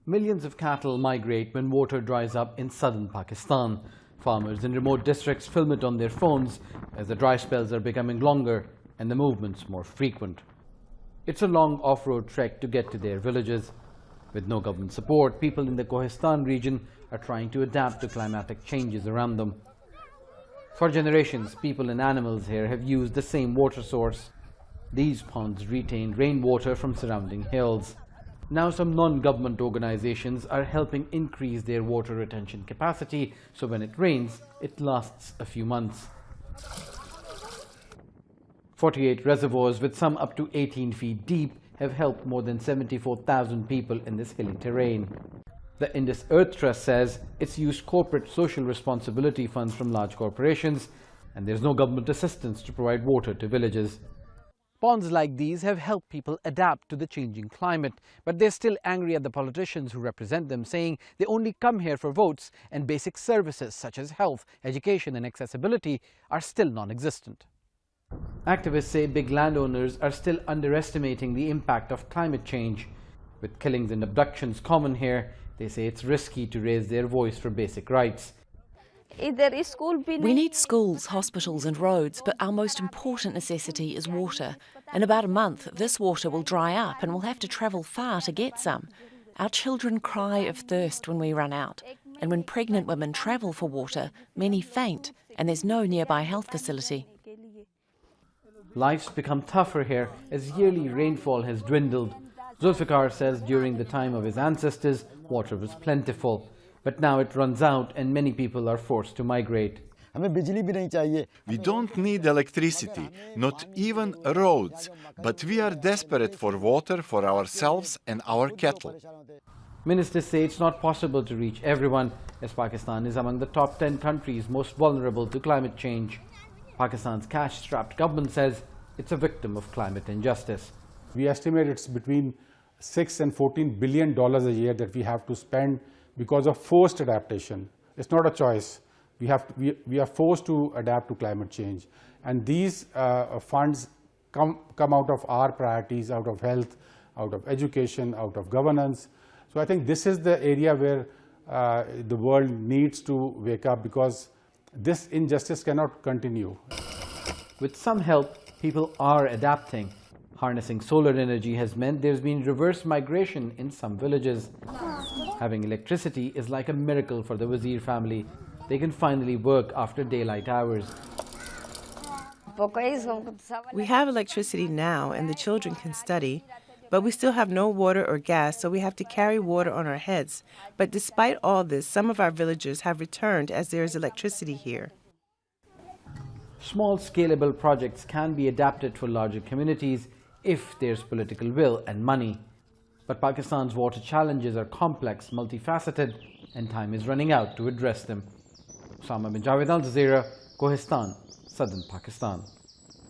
Millions of cattle migrate when water dries up in southern Pakistan. Farmers in remote districts film it on their phones as the dry spells are becoming longer and the movements more frequent. It's a long off-road trek to get to their villages. With no government support, people in the Kohistan region are trying to adapt to climatic changes around them. For generations, people and animals here have used the same water source. These ponds retain rainwater from surrounding hills. Now some non-government organizations are helping increase their water retention capacity, so when it rains, it lasts a few months. 48 reservoirs, with some up to 18 feet deep, have helped more than 74,000 people in this hilly terrain. The Indus Earth Trust says it's used corporate social responsibility funds from large corporations, and there's no government assistance to provide water to villages. Ponds like these have helped people adapt to the changing climate, but they're still angry at the politicians who represent them, saying they only come here for votes and basic services such as health, education and accessibility are still non-existent. Activists say big landowners are still underestimating the impact of climate change. With killings and abductions common here, they say it's risky to raise their voice for basic rights. We need schools, hospitals and roads, but our most important necessity is water. In about a month, this water will dry up and we'll have to travel far to get some. Our children cry of thirst when we run out, and when pregnant women travel for water, many faint and there's no nearby health facility. Life's become tougher here as yearly rainfall has dwindled. ZULFIQAR says during the time of his ancestors, water was plentiful. But now it runs out and many people are forced to migrate. We don't need electricity, not even roads, but we are desperate for water for ourselves and our cattle. Ministers say it's not possible to reach everyone, as Pakistan is among the top 10 countries most vulnerable to climate change. Pakistan's cash-strapped government says it's a victim of climate injustice. We estimate it's between $6 and $14 billion a year that we have to spend because of forced adaptation. It's not a choice. We are forced to adapt to climate change. And these funds come out of our priorities, out of health, out of education, out of governance. So I think this is the area where the world needs to wake up, because this injustice cannot continue. With some help, people are adapting. Harnessing solar energy has meant there's been reverse migration in some villages. Having electricity is like a miracle for the WAZIR family. They can finally work after daylight hours. We have electricity now and the children can study, but we still have no water or gas, so we have to carry water on our heads. But despite all this, some of our villagers have returned as there is electricity here. Small scalable projects can be adapted for larger communities if there's political will and money. But Pakistan's water challenges are complex, multifaceted, and time is running out to address them. OSAMA bin JAVAID, Jazeera, Kohistan, southern Pakistan.